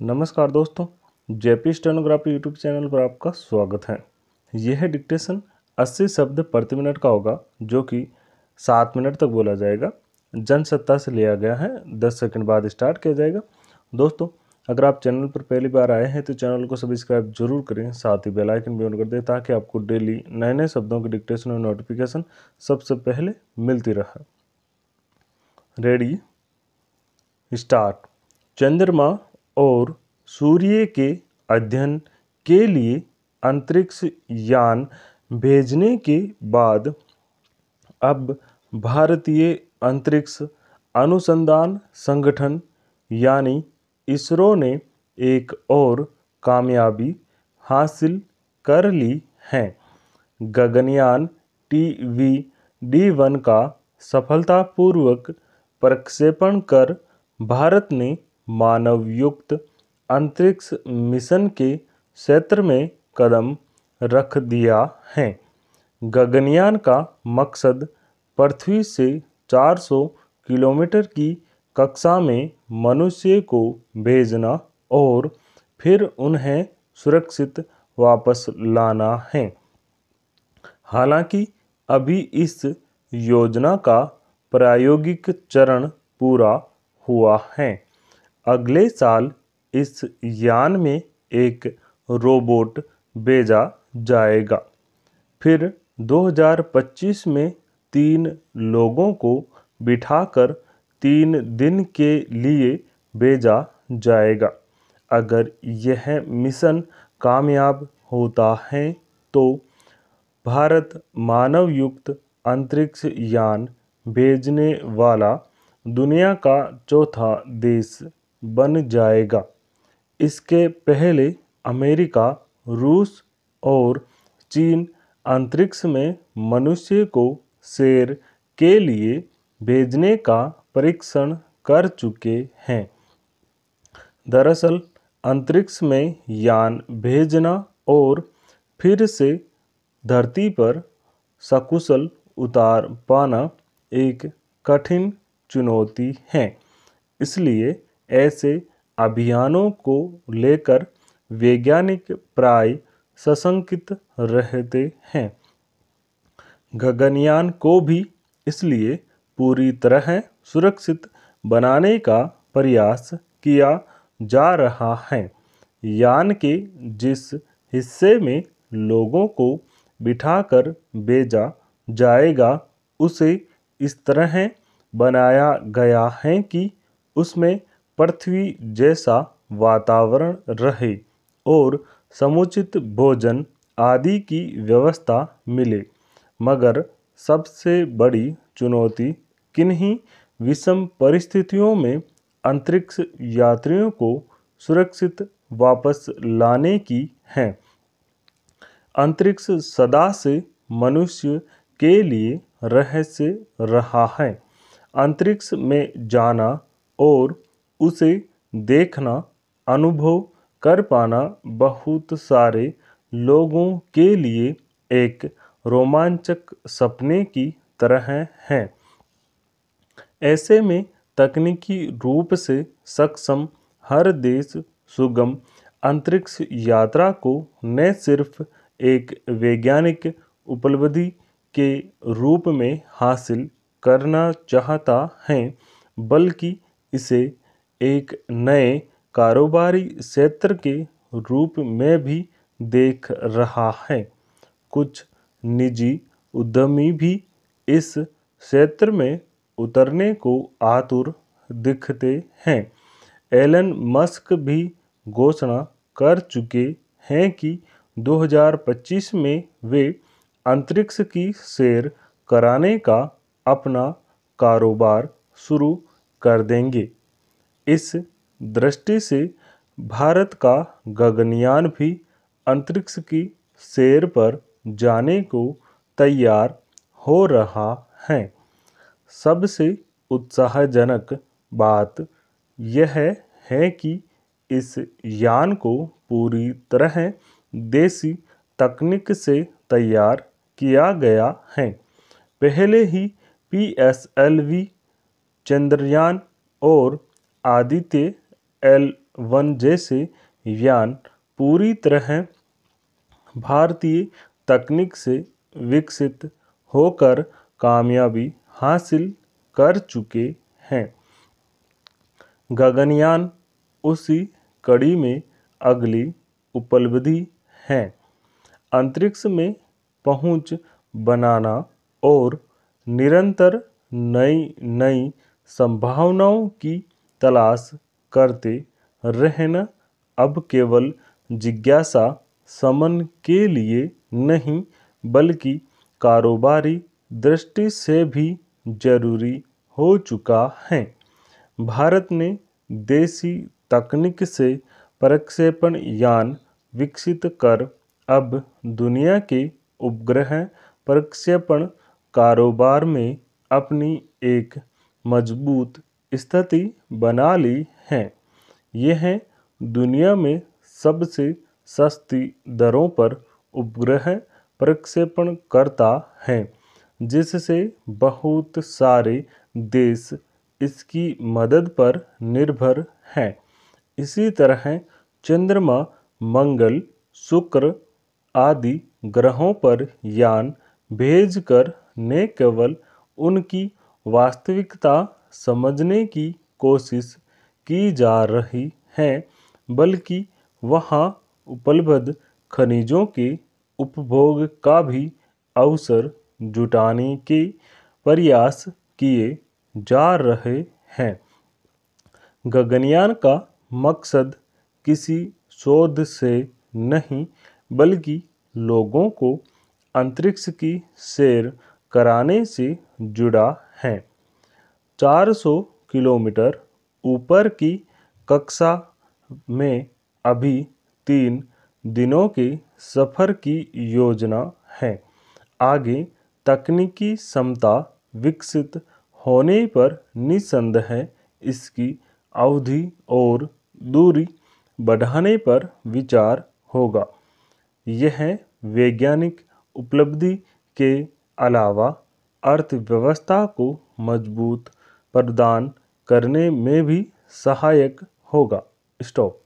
नमस्कार दोस्तों, JP stenography YouTube channel पर आपका स्वागत है। यह डिक्टेशन 80 शब्द प्रति मिनट का होगा, जो कि 7 मिनट तक बोला जाएगा। जनसत्ता से लिया गया है। 10 सेकंड बाद स्टार्ट किया जाएगा। दोस्तों, अगर आप चैनल पर पहली बार आए हैं तो चैनल को सब्सक्राइब जरूर करें, साथ ही बेल आइकन भी ऑन कर दें ताकि आपको डेली नए नए शब्दों की डिक्टेशन और नोटिफिकेशन सबसे पहले मिलती रहे। Ready, start. चंद्रमा और सूर्य के अध्ययन के लिए अंतरिक्ष यान भेजने के बाद अब भारतीय अंतरिक्ष अनुसंधान संगठन यानी इसरो ने एक और कामयाबी हासिल कर ली है। गगनयान TVD-1 का सफलतापूर्वक प्रक्षेपण कर भारत ने मानवयुक्त अंतरिक्ष मिशन के क्षेत्र में कदम रख दिया है। गगनयान का मकसद पृथ्वी से 400 किलोमीटर की कक्षा में मनुष्य को भेजना और फिर उन्हें सुरक्षित वापस लाना है। हालांकि अभी इस योजना का प्रायोगिक चरण पूरा हुआ है। अगले साल इस यान में एक रोबोट भेजा जाएगा। फिर 2025 में 3 लोगों को बिठाकर 3 दिन के लिए भेजा जाएगा। अगर यह मिशन कामयाब होता है तो भारत मानवयुक्त अंतरिक्ष यान भेजने वाला दुनिया का चौथा देश बन जाएगा। इसके पहले अमेरिका, रूस और चीन अंतरिक्ष में मनुष्य को सैर के लिए भेजने का परीक्षण कर चुके हैं। दरअसल अंतरिक्ष में यान भेजना और फिर से धरती पर सकुशल उतार पाना एक कठिन चुनौती है। इसलिए ऐसे अभियानों को लेकर वैज्ञानिक प्राय सशंकित रहते हैं। गगनयान को भी इसलिए पूरी तरह सुरक्षित बनाने का प्रयास किया जा रहा है। यान के जिस हिस्से में लोगों को बिठाकर भेजा जाएगा उसे इस तरह बनाया गया है कि उसमें पृथ्वी जैसा वातावरण रहे और समुचित भोजन आदि की व्यवस्था मिले। मगर सबसे बड़ी चुनौती किन्हीं विषम परिस्थितियों में अंतरिक्ष यात्रियों को सुरक्षित वापस लाने की है। अंतरिक्ष सदा से मनुष्य के लिए रहस्य रहा है। अंतरिक्ष में जाना और उसे देखना, अनुभव कर पाना बहुत सारे लोगों के लिए एक रोमांचक सपने की तरह है। ऐसे में तकनीकी रूप से सक्षम हर देश सुगम अंतरिक्ष यात्रा को न सिर्फ एक वैज्ञानिक उपलब्धि के रूप में हासिल करना चाहता है, बल्कि इसे एक नए कारोबारी क्षेत्र के रूप में भी देख रहा है। कुछ निजी उद्यमी भी इस क्षेत्र में उतरने को आतुर दिखते हैं। एलन मस्क भी घोषणा कर चुके हैं कि 2025 में वे अंतरिक्ष की सैर कराने का अपना कारोबार शुरू कर देंगे। इस दृष्टि से भारत का गगनयान भी अंतरिक्ष की सैर पर जाने को तैयार हो रहा है। सबसे उत्साहजनक बात यह है कि इस यान को पूरी तरह देसी तकनीक से तैयार किया गया है। पहले ही PSLV, चंद्रयान और आदित्य L वन जैसे यान पूरी तरह भारतीय तकनीक से विकसित होकर कामयाबी हासिल कर चुके हैं। गगनयान उसी कड़ी में अगली उपलब्धि है। अंतरिक्ष में पहुंच बनाना और निरंतर नई नई संभावनाओं की तलाश करते रहना अब केवल जिज्ञासा शमन के लिए नहीं बल्कि कारोबारी दृष्टि से भी जरूरी हो चुका है। भारत ने देसी तकनीक से प्रक्षेपण यान विकसित कर अब दुनिया के उपग्रह प्रक्षेपण कारोबार में अपनी एक मजबूत स्थिति बना ली है। यह दुनिया में सबसे सस्ती दरों पर उपग्रह प्रक्षेपण करता है, जिससे बहुत सारे देश इसकी मदद पर निर्भर हैं। इसी तरह चंद्रमा, मंगल, शुक्र आदि ग्रहों पर यान भेजकर न केवल उनकी वास्तविकता समझने की कोशिश की जा रही है, बल्कि वहां उपलब्ध खनिजों के उपभोग का भी अवसर जुटाने के प्रयास किए जा रहे हैं। गगनयान का मकसद किसी शोध से नहीं बल्कि लोगों को अंतरिक्ष की सैर कराने से जुड़ा है। 400 किलोमीटर ऊपर की कक्षा में अभी 3 दिनों के सफ़र की योजना है। आगे तकनीकी क्षमता विकसित होने पर निस्संदेह इसकी अवधि और दूरी बढ़ाने पर विचार होगा। यह वैज्ञानिक उपलब्धि के अलावा अर्थव्यवस्था को मजबूत प्रदान करने में भी सहायक होगा। स्टॉप।